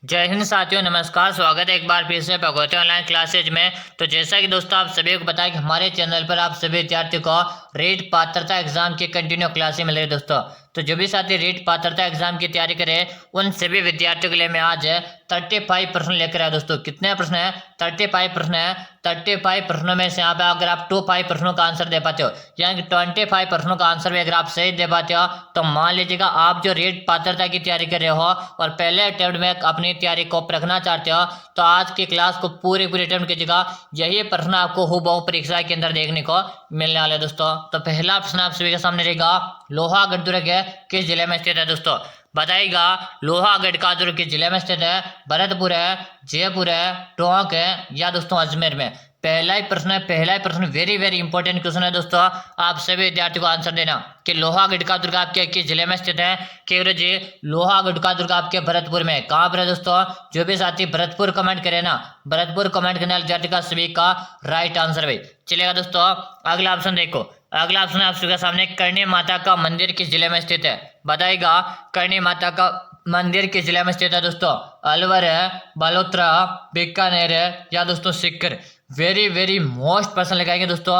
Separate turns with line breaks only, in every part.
जय हिंद साथियों, नमस्कार। स्वागत है एक बार फिर से भगवती ऑनलाइन क्लासेज में। तो जैसा कि दोस्तों आप सभी को पता है कि हमारे चैनल पर आप सभी विद्यार्थियों को रीट पात्रता एग्जाम की कंटिन्यू क्लासें मिल रही है दोस्तों। तो जो भी साथी रीट पात्रता एग्जाम की तैयारी करें उन सभी विद्यार्थियों के लिए मैं आज 35 प्रश्न लेकर आया दोस्तों। कितने प्रश्न है? 35 प्रश्न है। 35 प्रश्नों में से यहाँ पे अगर आप 25 प्रश्नों का आंसर दे पाते हो, यानी कि 25 प्रश्नों का आंसर भी अगर आप सही दे पाते हो, तो मान लीजिएगा आप जो रीट पात्रता की तैयारी कर रहे हो और पहले अटेम्प्ट में अपनी तैयारी को रखना चाहते हो, तो आज की क्लास को पूरी अटेम्प्ट कीजिएगा। यही प्रश्न आपको हूबहू परीक्षा के अंदर देखने को मिलने वाले दोस्तों। तो पहला प्रश्न आप सभी के सामने रहेगा, लोहागढ़ दुर्ग किस जिले में स्थित है दोस्तों? बताइएगा, लोहागढ़ का दुर्ग किस जिले में स्थित है? भरतपुर है, जयपुर है, टोंक है या दोस्तों अजमेर में? पहला ही प्रश्न है, पहला ही प्रश्न वेरी वेरी इंपॉर्टेंट क्वेश्चन है दोस्तों। आप सभी विद्यार्थियों को आंसर देना कि लोहागढ़ का दुर्ग आपके किस जिले में स्थित है। केवल जी, लोहागढ़ का दुर्ग आपके भरतपुर में। कहाँ पर है दोस्तों? जो भी साथी भरतपुर कमेंट करे ना, भरतपुर कमेंट करने वाले विद्यार्थी का सभी का राइट आंसर भाई। चलेगा दोस्तों, अगला ऑप्शन देखो। अगला ऑप्शन आप सबके सामने, करणी माता का मंदिर किस जिले में स्थित है? बताइएगा, करणी माता का मंदिर किस जिले में स्थित है दोस्तों? अलवर है, बालोतरा, बीकानेर है या दोस्तों Sikar? Very very most person लगाएंगे दोस्तों।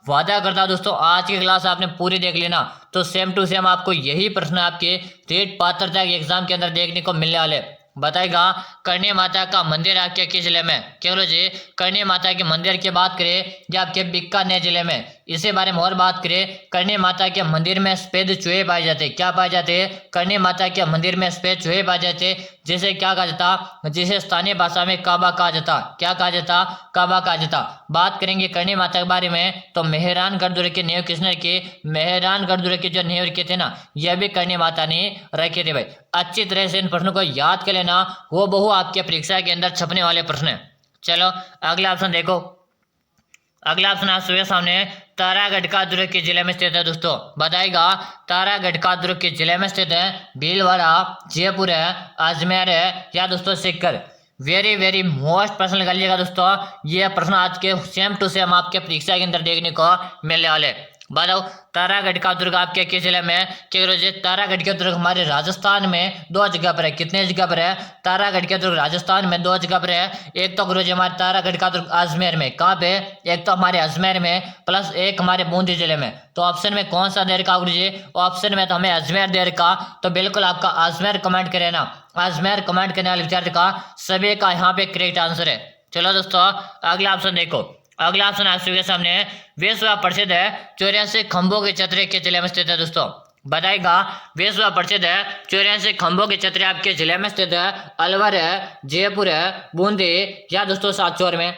वादा करता हूं दोस्तों, आज की क्लास आपने पूरी देख लेना तो सेम टू सेम आपको यही प्रश्न आपके टेट पात्रता के एग्जाम के अंदर देखने को मिलने वाले। बताएगा, करणी माता का मंदिर आपके किस जिले में? केवल जी, करणी माता के मंदिर की बात करें या आपके बीकानेर जिले में? इसी बारे में और बात करें, करणी माता के मंदिर में सफेद चूहे पाए जाते। क्या पाए जाते? करणी माता के मंदिर में सफेद चूहे पाए जाते, जिसे क्या कहा जाता? जिसे स्थानीय भाषा में काबा कहा जाता। क्या कहा जाता? काबा कहा जाता। बात करेंगे करणी माता के बारे में तो मेहरानगढ़ दुर्ग की नींव किसने रखी? मेहरानगढ़ दुर्ग की जो नींव रखी थी ना, यह भी करणी माता ने रखी थी भाई। अच्छी तरह से इन प्रश्नों को याद कर लेना, वो बहु आपके परीक्षा के अंदर छपने वाले प्रश्न है। चलो अगला ऑप्शन देखो। अगला ऑप्शन आप सबके सामने, तारागढ़ का दुर्ग किस जिले में स्थित है दोस्तों? बताएगा, तारागढ़ का दुर्ग किस जिले में स्थित है? भीलवाड़ा, जयपुर है, अजमेर है या दोस्तों सीकर? वेरी वेरी मोस्ट प्रश्न लगा लीजिएगा दोस्तों। ये प्रश्न आज के सेम टू सेम आपके परीक्षा के अंदर देखने को मिलने वाले। बताओ, तारागढ़ का दुर्ग आपके किस जिले में? क्योंकि तारागढ़ के दुर्ग हमारे राजस्थान में दो जगह पर है। कितने जगह पर है? तारागढ़ के दुर्ग राजस्थान में दो जगह पर है। एक तो गुरुजी हमारे तारागढ़ का दुर्ग अजमेर में। कहाँ पे? एक तो हमारे अजमेर में, प्लस एक हमारे बूंदी जिले में। तो ऑप्शन में कौन सा दे रखा गुरुजी? ऑप्शन में तो हमें अजमेर दे रखा, तो बिल्कुल आपका अजमेर कमेंट करे ना। अजमेर कमेंट करने वाले विद्यार्थी का सभी का यहाँ पे करेक्ट आंसर है। चलो दोस्तों, अगला ऑप्शन देखो। अगला ऑप्शन आप सभी के सामने, विश्व प्रसिद्ध है 84 खंभों की छतरी के जिले में स्थित है दोस्तों? बताएगा, विश्व प्रसिद्ध है 84 खंभों की छतरी आपके जिले में स्थित है? अलवर है, जयपुर है, बूंदी या दोस्तों सातचौर में?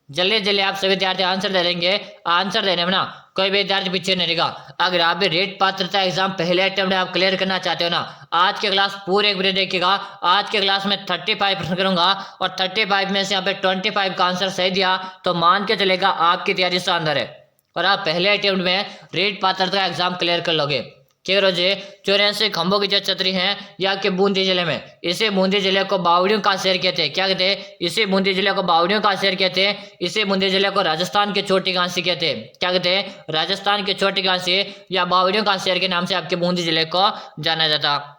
जल्दी जल्दी आप सभी विद्यार्थी आंसर दे देंगे। आंसर देने में ना कोई भी विद्यार्थी पीछे नहीं रहेगा। अगर आप भी रेट पात्रता एग्जाम पहले अटेम्प्ट में आप क्लियर करना चाहते हो ना, आज के क्लास पूरे एक बार देखिएगा। आज के क्लास में 35 प्रश्न करूंगा और 35 में से यहाँ पे 25 का आंसर सही दिया तो मान के चलेगा आपकी तैयारी शानदार है और आप पहले अटेम्प्ट में रेट पात्रता एग्जाम क्लियर कर लोगे। क्या रोजे 84 खंभों की जो छतरी है या के बूंदी जिले में, इसे बूंदी जिले को बावड़ियों का शहर कहते हैं। क्या कहते हैं? इसे बूंदी जिले को बावड़ियों का शहर कहते हैं। इसे बूंदी जिले को राजस्थान के छोटी कांसी कहते हैं। क्या कहते हैं? राजस्थान के छोटी कांसी या बावड़ियों का शहर के नाम से आपके बूंदी जिले को जाना जाता।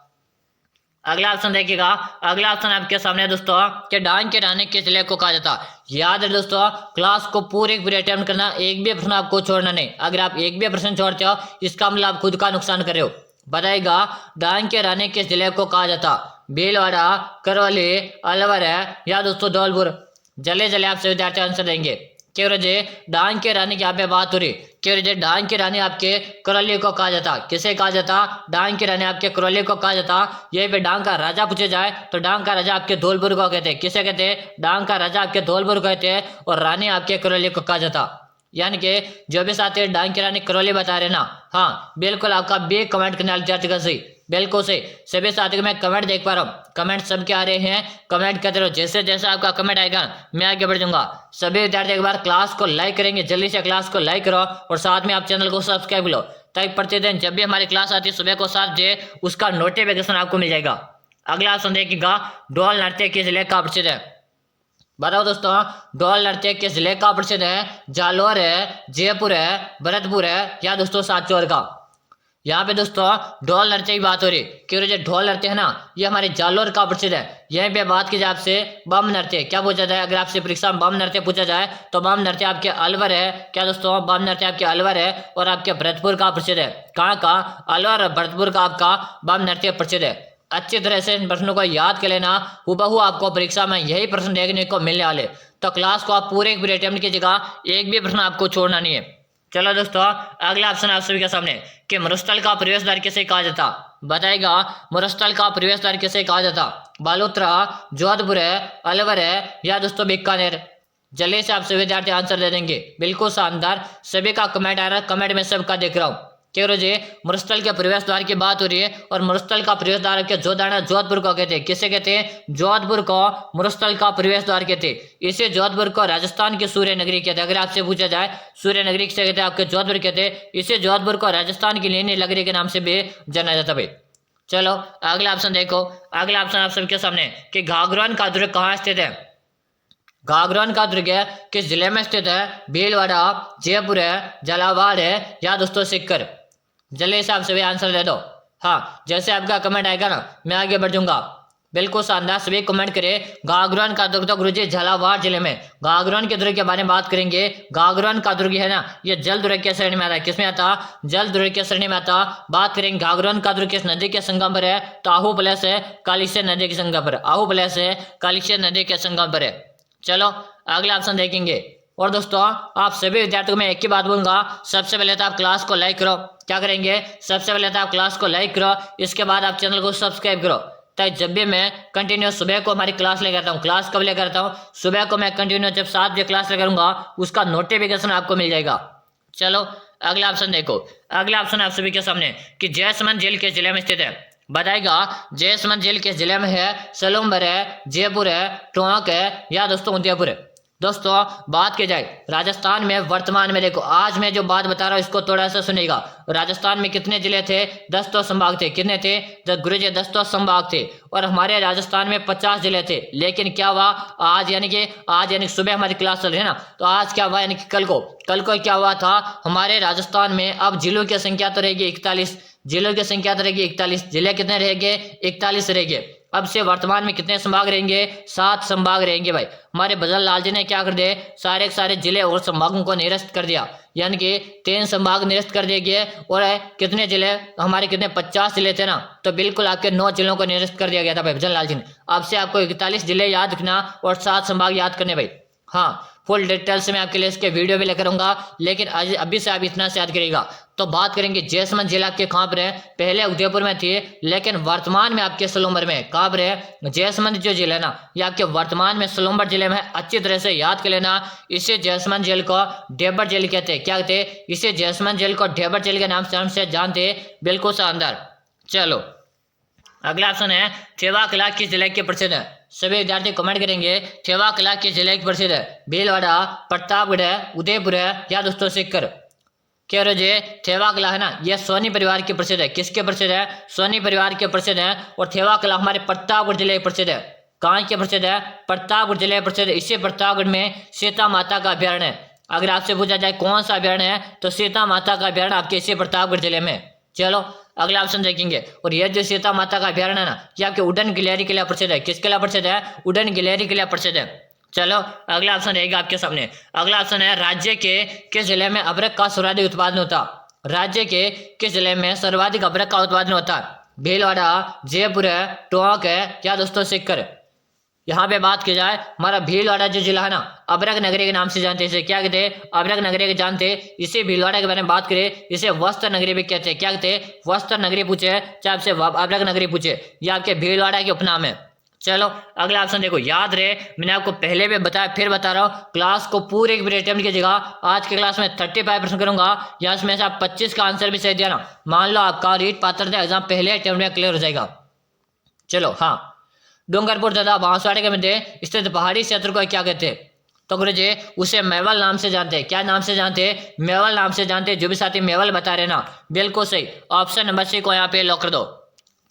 अगला ऑप्शन देखिएगा। अगला ऑप्शन आपके सामने दोस्तों, कि डांग के रानी किस जिले को कहा जाता? याद है दोस्तों, क्लास को पूरे अटेम्प्ट करना, एक भी प्रश्न आपको छोड़ना नहीं। अगर आप एक भी प्रश्न छोड़ते हो इसका मतलब आप खुद का नुकसान कर रहे हो। बताएगा, डांग के रानी किस जिले को कहा जाता? भीलवाड़ा, करौली, अलवर है या दोस्तों धौलपुर? जल्दी जल्दी आप सभी विद्यार्थी आंसर देंगे। क्यों रजे डांग के रानी की यहाँ पे बात हो रही। क्यों रजे डांग की रानी आपके करौली को कहा जाता? किसे कहा जाता? डांग की रानी आपके करौली को कहा जाता। यही पे डांग का राजा पूछे जाए तो डांग का राजा आपके धौलपुर को कहते हैं। किसे कहते हैं? डांग का राजा आपके धौलपुर को कहते हैं और रानी आपके करौली को कहा जाता। यानी कि जो भी साथी डांग की रानी करौली बता रहे ना, हाँ बिल्कुल आपका बी कमेंट करने वाले विद्यार्थी का सही, बिल्कुल सही। सभी साथियों को मैं कमेंट देख पा रहा हूँ, कमेंट सबके आ रहे हैं। कमेंट करते रहो, जैसे जैसे आपका कमेंट आएगा मैं आगे बढ़ जाऊंगा। सभी विद्यार्थी एक बार क्लास को लाइक करेंगे, जल्दी से क्लास को लाइक करो और साथ में आप चैनल को सब्सक्राइब लो, ताकि प्रतिदिन जब भी हमारी क्लास आती है सुबह को 7 बजे उसका नोटिफिकेशन आपको मिल जाएगा। अगला ऑप्शन देखिएगा, डोल नृत्य किस जिले का प्रसिद्ध है? बताओ दोस्तों, डोल नृत्य किस जिले का प्रसिद्ध है? जालोर है, जयपुर है, भरतपुर है या दोस्तों सातचौर का? यहाँ पे दोस्तों ढोल नृत्य की बात हो रही है कि जो ढोल नृत्य है ना ये हमारे जालोर का प्रसिद्ध है। यहीं पे बात की जाए आपसे बम नृत्य क्या पूछा जाए, अगर आपसे परीक्षा में बम नृत्य पूछा जाए तो बम नृत्य आपके अलवर है। क्या दोस्तों, बम नृत्य आपके अलवर है और आपके भरतपुर का प्रसिद्ध है। कहाँ का? अलवर और भरतपुर का आपका बम नृत्य प्रसिद्ध है। अच्छी तरह से इन प्रश्नों को याद कर लेना, हूबहू आपको परीक्षा में यही प्रश्न देखने को मिलने वाले। तो क्लास को आप पूरे एक भी अटेम्प्ट कीजिएगा, एक भी प्रश्न आपको छोड़ना नहीं है। चलो दोस्तों, अगला ऑप्शन आप सभी के सामने कि मरुस्थल का प्रवेश द्वार किसे कहा जाता? बताएगा मरुस्थल का प्रवेश द्वार किसे कहा जाता? बालोतरा, जोधपुर है, अलवर है या दोस्तों बीकानेर? जल्दी से आप सभी विद्यार्थी आंसर दे देंगे। बिल्कुल शानदार, सभी का कमेंट आ रहा है, कमेंट में सबका देख रहा हूँ। क्यों रोजे मरुस्थल के प्रवेश द्वार की बात हो रही है और मरुस्थल का प्रवेश द्वार के जोधपुर को कहते हैं। किसे कहते हैं? जोधपुर को मरुस्थल का प्रवेश द्वार कहते हैं। इसे जोधपुर को राजस्थान की सूर्य नगरी कहते हैं। अगर आपसे पूछा जाए सूर्य नगरी किसे कहते हैं, आपके जोधपुर कहते हैं। इसे जोधपुर को राजस्थान की लीनी नगरी के नाम से भी जाना जाता है। चलो अगला ऑप्शन देखो। अगला ऑप्शन आप सबके सामने कि घाघरान का दुर्ग कहाँ स्थित है? घाघरान का दुर्ग किस जिले में स्थित है? भीलवाड़ा, जयपुर है, झालावाड़ है या दोस्तों सीकर? जल्दी से आप सभी आंसर दे दो। हाँ, जैसे आपका कमेंट आएगा ना मैं आगे बढ़ जाऊंगा। बिल्कुल शानदार, सभी कमेंट करें। घाघरान का दुर्ग तो गुरुजी झालावाड़ जिले में। घाघरान के दुर्ग के बारे में बात करेंगे। घाघरान का दुर्ग है ना ये जल दुर्ग के श्रेणी में आता है। किसमें आता? जल दुर्ग के श्रेणी में आता। बात करेंगे घाघरान का दुर्ग किस नदी के संगम पर है? तो आहू प्लेस है, कालिश्य नदी के संगम पर। आहू प्लेस है, कालिश्य नदी के संगम पर है। चलो अगला ऑप्शन देखेंगे। और दोस्तों आप सभी विद्यार्थियों को मैं एक ही बात बोलूंगा, सबसे पहले तो आप क्लास को लाइक करो। क्या करेंगे? सबसे पहले तो आप क्लास को लाइक करो, इसके बाद आप चैनल को सब्सक्राइब करो, ताकि जब भी मैं कंटिन्यू सुबह को हमारी क्लास लेकर आता हूँ। क्लास कब लेकर आता हूँ? सुबह को मैं कंटिन्यू जब 7 बजे क्लास लेकर आऊंगा उसका नोटिफिकेशन आपको मिल जाएगा। चलो अगला ऑप्शन देखो। अगला ऑप्शन आप सभी के सामने कि जयसमंद जेल किस जिले में स्थित है? बताएगा जयसमंद जेल किस जिले में है? सलूम्बर है, जयपुर है, टोंक है या दोस्तों उदयपुर है? दोस्तों बात की जाए राजस्थान में वर्तमान में, देखो आज मैं जो बात बता रहा हूँ इसको थोड़ा सा सुनेगा। राजस्थान में कितने जिले थे? 10 तो संभाग थे। कितने थे? गुरुजी 10 तो संभाग थे और हमारे राजस्थान में 50 जिले थे। लेकिन क्या हुआ आज यानी कि सुबह हमारी क्लास चल रही है ना, तो आज क्या हुआ यानी कि कल को क्या हुआ था? हमारे राजस्थान में अब जिलों की संख्या तो रहेगी 41। जिलों की संख्या तो रहेगी 41। जिले कितने रहेंगे? 41 रहेंगे। अब से वर्तमान में कितने संभाग रहेंगे? 7 संभाग रहेंगे भाई। हमारे भजन लाल जी ने क्या कर दिए? सारे के सारे जिले और संभागों को निरस्त कर दिया, यानी कि 3 संभाग निरस्त कर दिए गए। और कितने जिले हमारे? कितने? 50 जिले थे ना, तो बिल्कुल आपके 9 जिलों को निरस्त कर दिया गया था भाई भजन लाल जी ने। अब से आपको 41 जिले याद रखना और 7 संभाग याद करने भाई। हाँ, फुल डिटेल्स में आपके लिए इसके वीडियो भी लेकर आऊंगा, लेकिन आज अभी से आप इतना से याद करेगा। तो बात करेंगे जयसमंद जिला के कहाँ पर है? पहले उदयपुर में थी लेकिन वर्तमान में आपके सलूम्बर में। कहाँ पर है? जयसमंद जो जिला है ना ये आपके वर्तमान में सलूम्बर जिले में है। अच्छी तरह से याद कर लेना। इसे जयसमंद जेल को ढेबर जेल कहते हैं। क्या कहते हैं? इसे जयसमंद जेल को ढेबर जेल के नाम से जानते हैं। बिल्कुल शानदार। चलो अगला ऑप्शन है थेवा कला किस जिले के प्रसिद्ध है? सभी विद्यार्थी कमेंट करेंगे थेवा कला किस जिले की प्रसिद्ध है? भीलवाड़ा, प्रतापगढ़ है, उदयपुर है या दोस्तों सीकर? कह रहे जे थेवा कला है ना यह सोनी परिवार की प्रसिद्ध है। किसके प्रसिद्ध है? सोनी परिवार के प्रसिद्ध है। और थेवा कला हमारे प्रतापगढ़ जिले की प्रसिद्ध है। कहाँ के प्रसिद्ध है? प्रतापगढ़ जिले की प्रसिद्ध है। इसी प्रतापगढ़ में सीता माता का अभ्यारण्य है। अगर आपसे पूछा जाए कौन सा अभ्यारण्य है तो सीता माता का अभ्यारण्य आपके इसी प्रतापगढ़ जिले में। चलो अगला ऑप्शन देखेंगे। और यह जो सीता माता का अभ्यारण्य है ना ये आपके उड़न गिलहरी के लिए प्रसिद्ध है। किसके लिए प्रसिद्ध है? उड़न गिलहरी के लिए प्रसिद्ध है। चलो अगला ऑप्शन रहेगा आपके सामने। अगला ऑप्शन है राज्य के किस जिले में अबरक का सर्वाधिक उत्पादन होता? राज्य के किस जिले में सर्वाधिक अबरक का उत्पादन होता? भीलवाड़ा, जयपुर है, टोंक है या दोस्तों सीकर? यहाँ पे बात की जाए हमारा भीलवाड़ा जो जिला है ना अबरक नगरी के नाम से जानते हैं। इसे क्या कहते हैं? अबरक नगरी के जानते हैं। इसे भीलवाड़ा के बारे में बात करें इसे वस्त्र नगरी भी कहते हैं। क्या कहते हैं? वस्त्र नगरी पूछे चाहे आपसे अबरक नगरी पूछे, ये आपके भीलवाड़ा के उपनाम है। चलो अगला ऑप्शन देखो। याद रहे मैंने आपको पहले भी बताया फिर बता रहा हूँ, क्लास को पूरे एक भी अटेम्प्ट कीजिएगा। आज के क्लास में 35 प्रश्न करूंगा, या इसमें से आप 25 का आंसर भी सही दिया ना मान लो आपका रीट पात्रता एग्जाम पहले अटेम्प्ट में क्लियर हो जाएगा। चलो हाँ, डूंगरपुर तथा बांसवाड़े के मध्य स्थित पहाड़ी क्षेत्र को क्या कहते हैं? तो गुरुजी उसे मेवल नाम से जानते हैं। क्या नाम से जानते हैं? मेवल नाम से जानते हैं। जो भी साथी मेवल बता रहे ना बिल्कुल सही। ऑप्शन नंबर सी को यहाँ पे लॉक कर दो।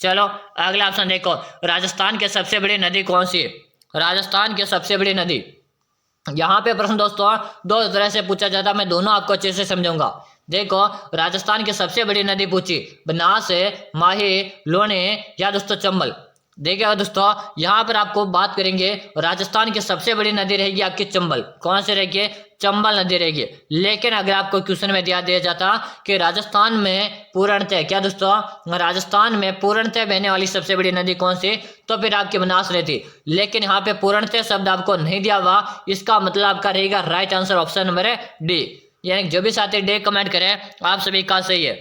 चलो अगला ऑप्शन देखो। राजस्थान की सबसे बड़ी नदी कौन सी है? राजस्थान की सबसे बड़ी नदी। यहाँ पे प्रश्न दोस्तों दो तरह से पूछा जाता है, मैं दोनों आपको अच्छे से समझाऊंगा। देखो राजस्थान की सबसे बड़ी नदी पूछी, बनास है, माही, लोने या दोस्तों चंबल। देखिएगा दोस्तों यहाँ पर आपको बात करेंगे, राजस्थान की सबसे बड़ी नदी रहेगी आपकी चंबल। कौन सी रहेगी? चंबल नदी रहेगी। लेकिन अगर आपको क्वेश्चन में दिया जाता कि राजस्थान में पूर्णतः, क्या दोस्तों, राजस्थान में पूर्णतः बहने वाली सबसे बड़ी नदी कौन सी, तो फिर आपकी बनास रहती। लेकिन यहाँ पे पूर्णतः शब्द आपको नहीं दिया हुआ, इसका मतलब आपका रहेगा राइट आंसर ऑप्शन नंबर है डी। यानी जो भी साथी डे कमेंट करें आप सभी का सही है।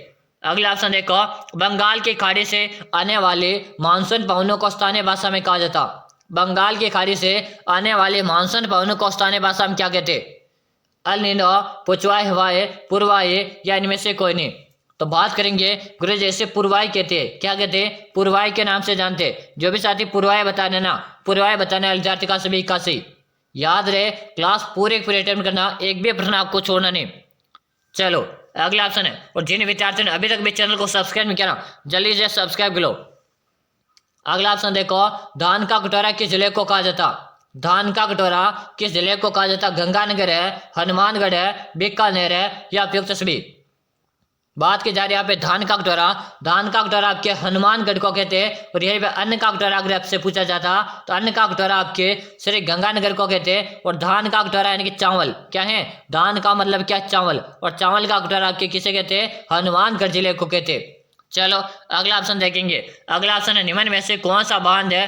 अगला ऑप्शन देखो, बंगाल की खाड़ी से आने वाले मानसून पवनों को स्थानीय भाषा में कहा जाता। बंगाल की खाड़ी से आने वाले मानसून पवनों को स्थानीय भाषा में क्या कहते? अल नीनो, पुचवाई हवाएं, पूर्वाई या इनमें से कोई नहीं। तो बात करेंगे गुरु जैसे पूर्वाई कहते हैं, क्या कहते हैं? पूर्वाई के नाम से जानते हैं। जो भी साथी पूर्वाई बताने ना, पूर्वाई बताने वाले विद्यार्थी का सभी का सही। याद रहे क्लास पूरे अटेम्प्ट करना, एक भी प्रश्न आपको छोड़ना नहीं। चलो अगला ऑप्शन है, और जिन विद्यार्थियों ने अभी तक भी चैनल को सब्सक्राइब नहीं किया ना, जल्दी से सब्सक्राइब करो। अगला ऑप्शन देखो, धान का कटोरा किस जिले को कहा जाता? धान का कटोरा किस जिले को कहा जाता? गंगानगर है, हनुमानगढ़ है, बीकानेर है या उपयुक्त सभी। बात की जा रही है यहाँ पे धान का कटोरा। धान का कटोरा आपके हनुमानगढ़ को कहते हैं। और यही पे अन्न का कटोरा अगर आपसे पूछा जाता तो अन्न का कटोरा आपके श्री गंगानगर को कहते हैं। और धान का कटोरा यानी कि चावल, क्या है? धान का मतलब क्या? चावल। और चावल का कटोरा आपके किसे कहते हैं? हनुमानगढ़ जिले को कहते हैं। चलो अगला ऑप्शन देखेंगे। अगला ऑप्शन है, निम्न में से कौन सा बांध है,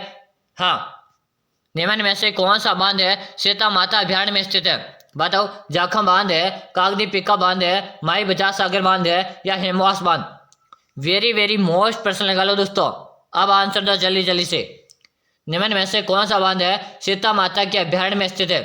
हाँ, निम्न में से कौन सा बांध है सीता माता अभयारण्य में स्थित है? बताओ, जाखम बांध है, कागदी पिक्का बांध है, माई बजाज सागर बांध है या हेमवास बांध। वेरी मोस्ट प्रश्न लगा लो दोस्तों, अब आंसर दो जल्दी जल्दी से। निम्न में से कौन सा बांध है सीता माता के अभयारण्य में स्थित है?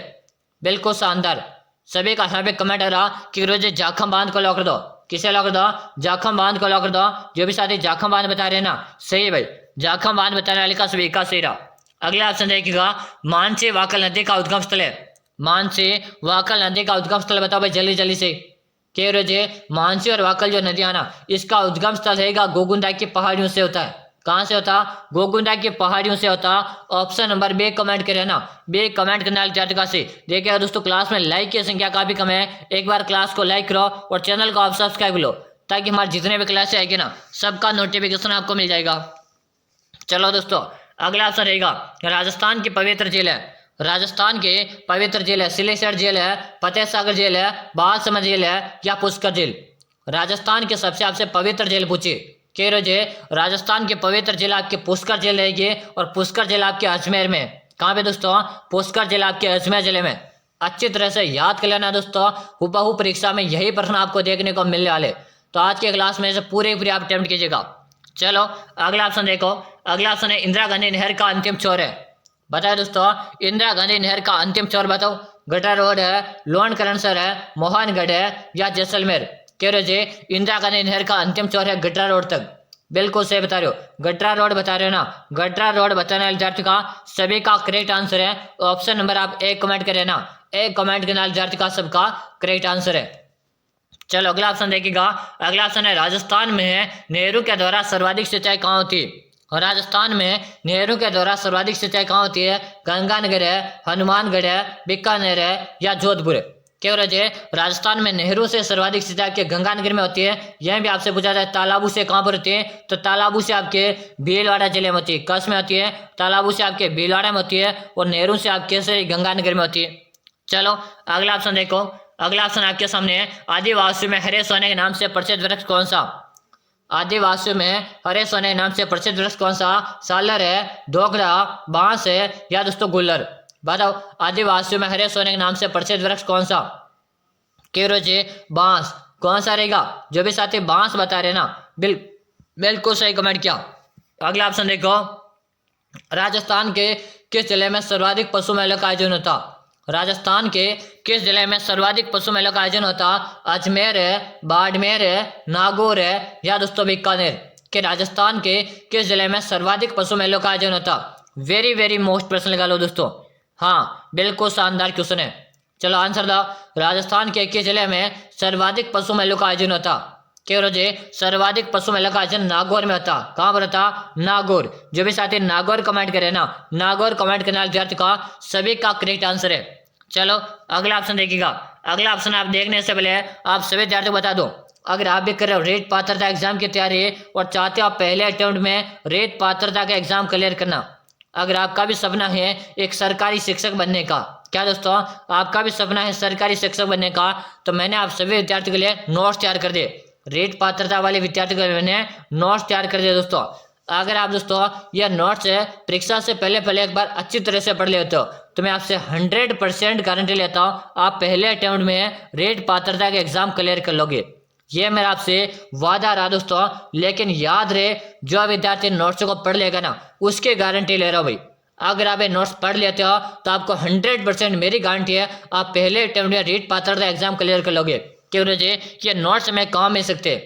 बिल्कुल शानदार। सभी का यहाँ पे कमेंट आ रहा कि रोज जाखम बांध को लॉक कर दो। किसे लॉक कर दो? जाखम बांध को लॉक कर दो। जो भी साथी जाखम बांध बता रहे हैं ना, सही है भाई, जाखम बांध बताने वाले का सभी का सही रहा। अगला ऑप्शन देखिएगा, मानसी वाकल नदी का उद्गम स्थल है। मानसी वाकल नदी का उद्गम स्थल बताओ भाई जल्दी जल्दी से। कह रहे मानसी और वाकल जो नदियां ना, इसका उद्गम स्थल रहेगा गोगुंडा की पहाड़ियों से होता है। कहाँ से होता? गोगुंडा की पहाड़ियों से होता। ऑप्शन नंबर बी कमेंट करें ना, बी कमेंट करने वाले विद्यार्थी का से। देखिए दोस्तों क्लास में लाइक की संख्या काफी कम है, एक बार क्लास को लाइक करो और चैनल को आप सब्सक्राइब लो, ताकि हमारे जितने भी क्लास आएगी ना, सबका नोटिफिकेशन आपको मिल जाएगा। चलो दोस्तों अगला ऑप्शन रहेगा, राजस्थान की पवित्र झील है। राजस्थान के पवित्र झील है, सिलेसर झील है, फतेह सागर झील है, बालसमंद झील है या पुष्कर झील। राजस्थान के सबसे आपसे पवित्र झील पूछी, कह रहे राजस्थान की पवित्र झील आपके पुष्कर झील रहेगी। और पुष्कर झील आपके अजमेर में। कहाँ पे दोस्तों? पुष्कर झील आपके अजमेर जिले में। अच्छी तरह से याद कर लेना दोस्तों, हुबहू परीक्षा में यही प्रश्न आपको देखने को मिलने वाले। तो आज के क्लास में से पूरे आप अटेम्प्ट कीजिएगा। चलो अगला ऑप्शन देखो। अगला ऑप्शन है, इंदिरा गांधी नहर का अंतिम छोर है। बताओ दोस्तों, इंदिरा गांधी नहर का अंतिम छोर बताओ। गटर रोड है, लोनकरणसर है, मोहनगढ़ है या जैसलमेर। कह रहे इंदिरा गांधी नहर का अंतिम छोर है गटरा रोड तक। बिल्कुल सही बता रहे हो, गटरा रोड बता रहे हो ना। गटरा रोड बताने वाले विद्यार्थी का सभी का करेक्ट आंसर है। ऑप्शन नंबर आप एक कमेंट करें ना, एक कमेंट करने वाले विद्यार्थी का सबका करेक्ट आंसर है। चलो अगला ऑप्शन देखिएगा। अगला ऑप्शन है, राजस्थान में नेहरू के द्वारा सर्वाधिक सिंचाई कहाँ होती है? और राजस्थान में नेहरू के द्वारा सर्वाधिक सिंचाई कहाँ होती है? गंगानगर है, हनुमानगढ़ है, बीकानेर है या जोधपुर है। क्यों रहे राजस्थान में नेहरू से सर्वाधिक सिंचाई के गंगानगर में होती है। यह भी आपसे पूछा जाए तालाबू से कहाँ पर होती है, तो तालाबू से आपके भीलवाड़ा जिले में होती है। कस में होती है? तालाबू से आपके भीलवाड़ा में होती है और नेहरू से आपके से गंगानगर में होती है। चलो अगला ऑप्शन देखो। अगला ऑप्शन आपके सामने है, आदिवासियों में हरे सोने के नाम से प्रसिद्ध वृक्ष कौन सा? आदिवासियों में हरे सोने के नाम से प्रसिद्ध वृक्ष कौन सा? सालर है, दोगड़ा, बांस है या दोस्तों गुल्लर। बताओ, आदिवासियों में हरे सोने के नाम से प्रसिद्ध वृक्ष कौन सा? केरोजे बांस। कौन सा रहेगा? जो भी साथी बांस बता रहे ना, बिल्कुल सही कमेंट किया। अगला ऑप्शन देखो, राजस्थान के किस जिले में सर्वाधिक पशु मेलों का आयोजन होता? राजस्थान के किस जिले में सर्वाधिक पशु मेलों का आयोजन होता? अजमेर है, बाड़मेर है, नागौर है या दोस्तों बीकानेर। के राजस्थान के किस जिले में सर्वाधिक पशु मेलों का आयोजन होता? वेरी मोस्ट प्रश्न लगा लो दोस्तों। हाँ बिल्कुल शानदार क्वेश्चन है। चलो आंसर दो, राजस्थान के किस जिले में सर्वाधिक पशु मेलों का आयोजन होता? क्यों रोजे सर्वाधिक पशु मेला का आयोजन नागौर में होता। कहाँ पर होता? नागौर। जो भी साथी नागौर कमेंट करे ना, नागौर कमेंट करने वाले विद्यार्थी का सभी का करेक्ट आंसर है। चलो अगला ऑप्शन देखिएगा। अगला ऑप्शन आप देखने से पहले आप सभी विद्यार्थियों को बता दो, अगर आप भी कर रहे हो रेट पात्रता एग्जाम की तैयारी और चाहते हो आप पहले अटेम्प्ट में रेट पात्रता का एग्जाम क्लियर करना, अगर आपका भी सपना है एक सरकारी शिक्षक बनने का, क्या दोस्तों आपका भी सपना है सरकारी शिक्षक बनने का, तो मैंने आप सभी विद्यार्थियों के लिए नोट्स तैयार कर दिए। रेट पात्रता वाले विद्यार्थियों के लिए मैंने नोट्स तैयार कर दिए दोस्तों। अगर आप दोस्तों यह नोट्स है परीक्षा से पहले एक बार अच्छी तरह से पढ़ लेते हो तो मैं आपसे 100% गारंटी लेता हूँ आप पहले अटेम्प्ट में रेट पात्रता के एग्जाम क्लियर कर लोगे। ये मेरा आपसे वादा रहा दोस्तों। लेकिन याद रहे जो विद्यार्थी नोट्स को पढ़ लेगा ना उसकी गारंटी ले रहा हूँ भाई। अगर आप ये नोट्स पढ़ लेते हो तो आपको 100% मेरी गारंटी है आप पहले अटेम्प्ट में रेट पात्रता एग्जाम क्लियर कर लोगे। क्यों जी ये नोट्स हमें काम मिल सकते।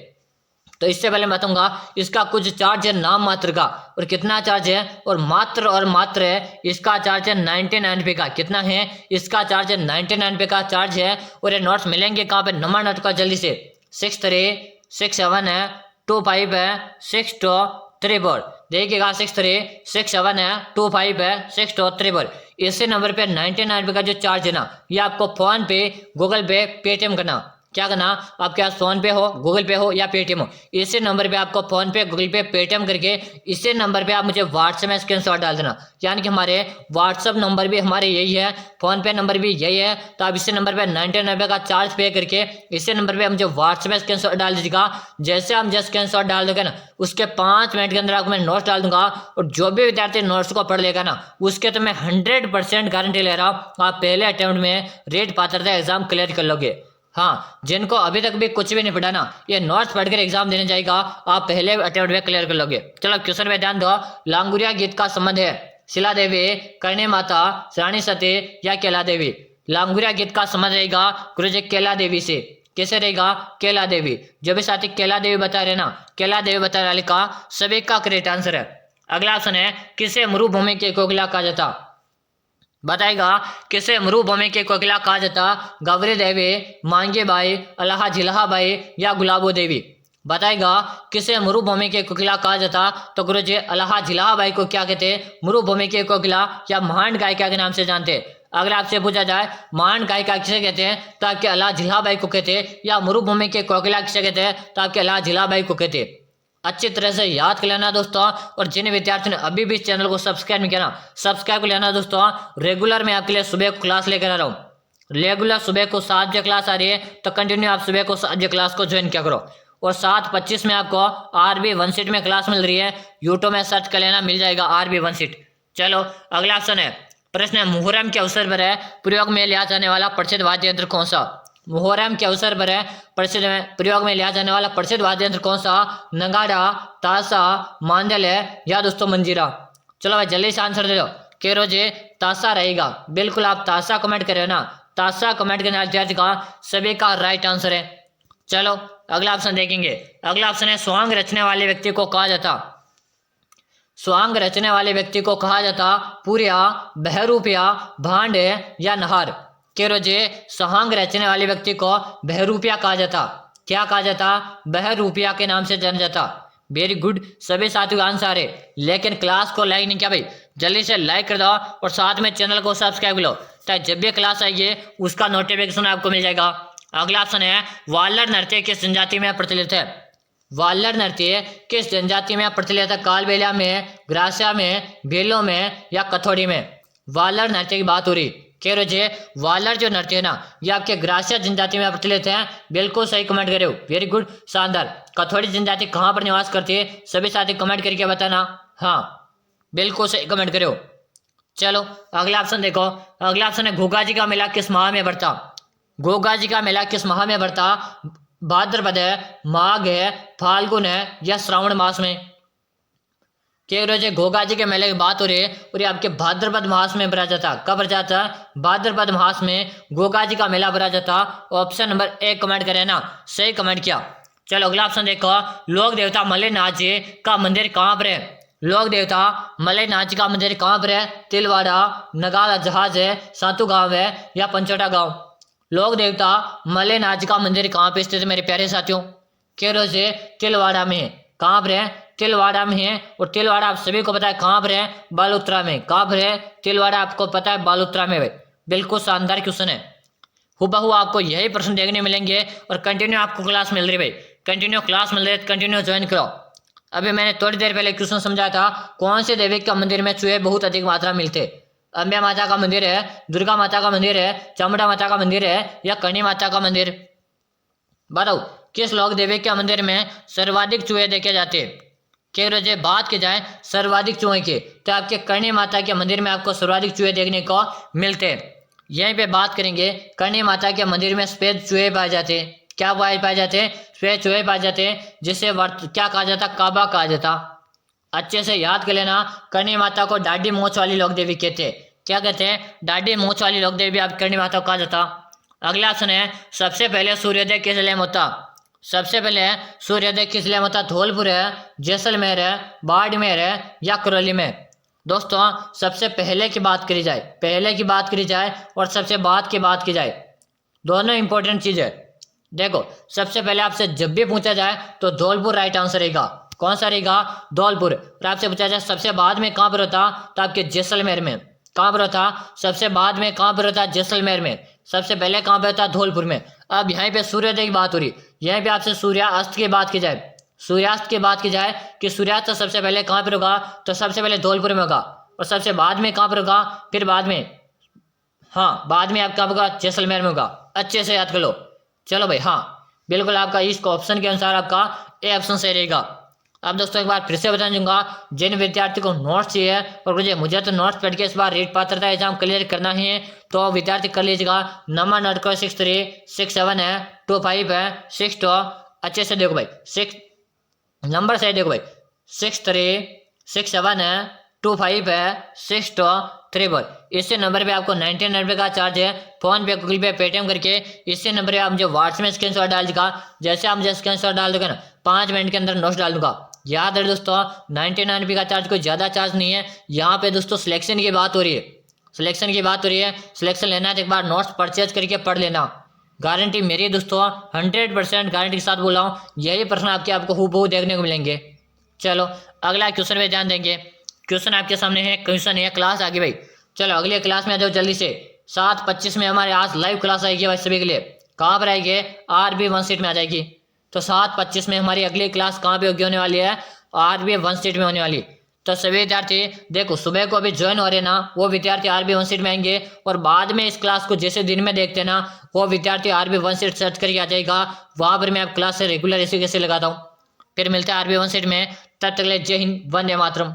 तो इससे पहले मैं बताऊंगा इसका कुछ चार्ज है नाम मात्र का, और कितना चार्ज है, और मात्र है इसका चार्ज है 99 रुपये का। कितना है इसका चार्ज है 99 रुपये का चार्ज है। और ये नोट्स मिलेंगे कहाँ पे, नंबर नोट का जल्दी से 6367 है 25 है 6234। देखिएगा 6367 है 25 है 6234। इसी नंबर पे 99 रुपये का जो चार्ज है ना ये आपको फोन पे, गूगल पे, पेटीएम करना। क्या करना, आपके पास फोन पे हो, गूगल पे हो या पेटीएम हो, इसी नंबर पे आपको फोन पे, गूगल पे, पेटीएम करके इसी नंबर पे आप मुझे व्हाट्सएप में स्क्रीनशॉट डाल देना। यानी कि हमारे व्हाट्सएप नंबर भी हमारे यही है, फोन पे नंबर भी यही है। तो आप इसी नंबर पे 99 रुपये का चार्ज पे करके इसी नंबर पे मुझे व्हाट्सएप में स्क्रीनशॉट डाल दीजिएगा। जैसे हम जस्ट स्क्रीनशॉट डाल दोगे ना उसके 5 मिनट के अंदर आपको मैं नोट्स डाल दूंगा, और जो भी विद्यार्थी नोट्स को पढ़ लेगा ना उसके तो मैं 100% गारंटी ले रहा हूँ आप पहले अटेम्प्ट में रेट पात्रता एग्जाम क्लियर कर लोगे। हाँ, जिनको अभी तक भी कुछ भी नहीं पढ़ा ना ये नोट्स पढ़कर एग्जाम देने जाएगा आप पहले अटेम्प्ट में क्लियर कर लोगे। चलो क्वेश्चन में ध्यान दो। लांगुरिया गीत का संबंध है शिला देवी, करणी माता, रानी सती या केला देवी। लांगुरिया गीत का संबंध रहेगा गुरुजी केला देवी से। कैसे रहेगा, केला देवी। जो भी साथी केला देवी बता रहे ना, केला देवी बता रहे का सभी का करेक्ट आंसर है। अगला ऑप्शन है किसे मरुभूमि के कोकिला कहा जाता, बताएगा किसे मरुभूमि के कोकिला कहा जाता, गौरी देवी, मांगे बाई, अलाहा झिलाहा बाई या गुलाबो देवी। बताएगा किसे मरुभूमि के कोकिला कहा जाता, तो गुरुजी अलाहा झिलाहा बाई को क्या कहते, मरुभूमि के कोकिला या महान गायिका के नाम से जानते। अगर आपसे पूछा जाए महान गायिका किसे कहते हैं तो आपके अलाहा झिलाहा बाई को कहते, या मरुभूमि के कोकिला किसे कहते हैं तो आपके अलाहा झिलाहा बाई को कहते। अच्छी तरह से याद कर लेना दोस्तों। और जिन विद्यार्थियों ने अभी भी इस चैनल को सब्सक्राइब नहीं किया ना सब्सक्राइब कर लेना दोस्तों। रेगुलर मैं आपके लिए सुबह को क्लास लेकर आ रहा हूँ। रेगुलर सुबह को 7 बजे क्लास आ रही है तो कंटिन्यू आप सुबह को 7 बजे क्लास को ज्वाइन किया करो। और 7:25 में आपको RB 1 सीट में क्लास मिल रही है, यूट्यूब में सर्च कर लेना मिल जाएगा RB 1 सीट। चलो अगला ऑप्शन है, प्रश्न है मुहर्रम के अवसर पर है प्रयोग में लिया जाने वाला प्रसिद्ध वाद्य यंत्र कौन सा। मुहर्रम के अवसर पर है प्रयोग में लिया जाने वाला प्रसिद्ध वाद्य यंत्र कौन सा, नगाड़ा, ताशा, मांदल या दोस्तों मंजीरा। चलो भाई जल्दी से आंसर दे दो। कह रोजे ताशा रहेगा, बिल्कुल आप ताशा कमेंट करे हो ना, ताशा कमेंट करने विद्यार्थी का सभी का राइट आंसर है। चलो अगला ऑप्शन देखेंगे। अगला ऑप्शन है स्वांग रचने वाले व्यक्ति को कहा जाता, स्वांग रचने वाले व्यक्ति को कहा जाता पुरिया, बहरूपिया, भांड या नहार। के रोजे सहांग रचने वाले व्यक्ति को बहरूपिया कहा जाता। क्या कहा जाता, बहरूपिया के नाम से जाना जाता। वेरी गुड, सभी साथियों का आंसर है। लेकिन क्लास को लाइक नहीं किया भाई, जल्दी से लाइक कर दो और साथ में चैनल को सब्सक्राइब कर लो ताकि जब भी क्लास आएगी उसका नोटिफिकेशन आपको मिल जाएगा। अगला ऑप्शन है वाल्लर नृत्य किस जनजाति में प्रचलित है। वाल्लर नृत्य किस जनजाति में प्रचलित है, कालबेलिया में, ग्रासिया में, भीलों में या कथोड़ी में। वाल्लर नृत्य की बात हो रही। कह रहे वाल्लर जो नृत्य है ना ये आपके ग्रासिया जनजाति में प्रचलित है। बिल्कुल सही कमेंट करे हो, वेरी गुड, शानदार। कथोड़ी जनजाति कहाँ पर निवास करती है, सभी साथी कमेंट करके बताना। हाँ बिल्कुल सही कमेंट करे हो। चलो अगला ऑप्शन देखो। अगला ऑप्शन है घोगा जी का मेला किस माह में बढ़ता। घोगा जी का मेला किस माह में बढ़ता, भाद्रपद है, माघ है, फाल्गुन है या श्रावण मास में। कह रहे घोगा जी के मेले की बात हो रही है और ये आपके भाद्रपद मास में भरा जाता। कब भरा जाता, भाद्रपद मास में घोगा जी का मेला भरा जाता। ऑप्शन नंबर 1 कमेंट करें ना, सही कमेंट किया। चलो अगला ऑप्शन देखो। लोक देवता मल्लिनाथ जी का मंदिर कहाँ पर है। लोक देवता मल्लिनाथ जी का मंदिर कहाँ पर है, तिलवाड़ा, नगाला जहाज है, सातू गांव है या पंचोटा गांव। लोक देवता मल्लिनाथ जी का मंदिर कहाँ पे स्थित है मेरे प्यारे साथियों। कह रहे तिलवाड़ा में है। कहाँ पर है, तिलवाड़ा में है। और तिलवाड़ा आप सभी को पता है कहाँ पर है, बालोतरा में। कहाँ पर है, तिलवाड़ा आपको पता है बालोतरा में। भाई बिल्कुल शानदार क्वेश्चन है, हुबहू आपको यही प्रश्न देखने मिलेंगे और कंटिन्यू आपको क्लास मिल रही है भाई। कंटिन्यू क्लास मिल रही है, कंटिन्यू ज्वाइन करो। अभी मैंने थोड़ी देर पहले क्वेश्चन समझाया था, कौन से देवी का मंदिर में चूहे बहुत अधिक मात्रा मिलते। अम्बे माता का मंदिर है, दुर्गा माता का मंदिर है, चामुंडा माता का मंदिर है या करणी माता का मंदिर। बताओ किस लोक देवी के मंदिर में सर्वाधिक चूहे देखे जाते। कि रोजे बात की जाए सर्वाधिक चूहे की, तो आपके करणी माता के मंदिर में आपको सर्वाधिक चूहे देखने को मिलते। यहीं पे बात करेंगे, करणी माता के मंदिर में सफेद चूहे पाए जाते। क्या पाए जाते? सफेद चूहे पाए जाते, जिसे क्या कहा जाता? काबा कहा जाता। अच्छे से याद कर लेना, करणी माता को डाढ़ी मूंछ वाली लोक देवी कहते हैं। क्या कहते हैं? डाढ़ी मूंछ वाली लोक देवी आप करणी माता को कहा जाता। अगला ऑप्शन है, सबसे पहले सूर्योदय किस जिले में होता। सबसे पहले सूर्योदय किस जिले में होता? धौलपुर है, जैसलमेर है, बाड़मेर है या करौली में। दोस्तों सबसे पहले की बात करी जाए, पहले की बात करी जाए और सबसे बाद की बात की जाए, दोनों इंपॉर्टेंट चीज है। देखो सबसे पहले आपसे जब भी पूछा जाए तो धौलपुर राइट आंसर रहेगा। कौन सा रहेगा? धौलपुर। और आपसे पूछा जाए सबसे बाद में कहाँ पर होता, तो आपके जैसलमेर में। कहाँ पर होता? सबसे बाद में कहाँ पर होता? जैसलमेर में। सबसे पहले कहाँ पे होता? धौलपुर में। अब यहाँ पे सूर्योदय की बात हो रही, यहीं पे आपसे सूर्यास्त की बात की जाए, सूर्यास्त की बात की जाए कि सूर्यास्त तो सबसे पहले कहाँ पर होगा, तो सबसे पहले धौलपुर में होगा। और सबसे बाद में कहाँ पर होगा? फिर बाद में, हाँ बाद में आपका होगा जैसलमेर में होगा। अच्छे से याद कर लो। चलो भाई, हाँ बिल्कुल आपका इस ऑप्शन के अनुसार आपका ए ऑप्शन सही रहेगा। अब दोस्तों एक बार फिर से बता दूंगा, जिन विद्यार्थी को नोट्स चाहिए और मुझे तो नोट्स पढ़ के इस बार रीट पात्रता एग्जाम क्लियर करना ही है, तो विद्यार्थी कर लीजिएगा। नंबर नोट को 6367 है, 25 है, 62। अच्छे से देखो भाई, 6 नंबर से देखो भाई, 6367 है, 25 है, 6234। इसी नंबर पे आपको 99 का चार्ज है। फोन पे, गूगल पे, पेटीएम करके इसी नंबर पे आप मुझे व्हाट्सएप में स्क्रीनशॉट डाल देगा। जैसे आप मुझे स्क्रीनशॉट डाल दोगे ना, 5 मिनट के अंदर नोट्स डाल दूंगा। याद है दोस्तों, 99 का चार्ज कोई ज़्यादा चार्ज नहीं है। यहाँ पे दोस्तों सिलेक्शन की बात हो रही है, सिलेक्शन की बात हो रही है। सिलेक्शन लेना है तो एक बार नोट्स परचेज करके पढ़ लेना। गारंटी मेरी है दोस्तों, 100% गारंटी के साथ बोल रहा हूँ। यही प्रश्न आपको हूबहू देखने को मिलेंगे। चलो अगला क्वेश्चन में ध्यान देंगे। क्वेश्चन आपके सामने है, क्वेश्चन है क्लास आगे भाई। चलो अगले क्लास में आ जाओ जल्दी से। 7:25 में हमारे आज लाइव क्लास आएगी भाई सभी के लिए। कहाँ पर आएगी? RB1 सीट में आ जाएगी। तो 7:25 में हमारी अगली क्लास कहाँ पे होने वाली है? RB1 सीट में होने वाली। तो सभी विद्यार्थी देखो, सुबह को अभी ज्वाइन हो रहे ना, वो विद्यार्थी RB1 सीट में आएंगे। और बाद में इस क्लास को जैसे दिन में देखते ना, वो विद्यार्थी RB1 सीट सर्च करके आ जाएगा। वहाँ पर मैं आप क्लास से रेगुलर इसी कैसे लगाता हूँ। फिर मिलते हैं RB1 सीट में। तब तक ले जय हिंद, वंदे मातरम।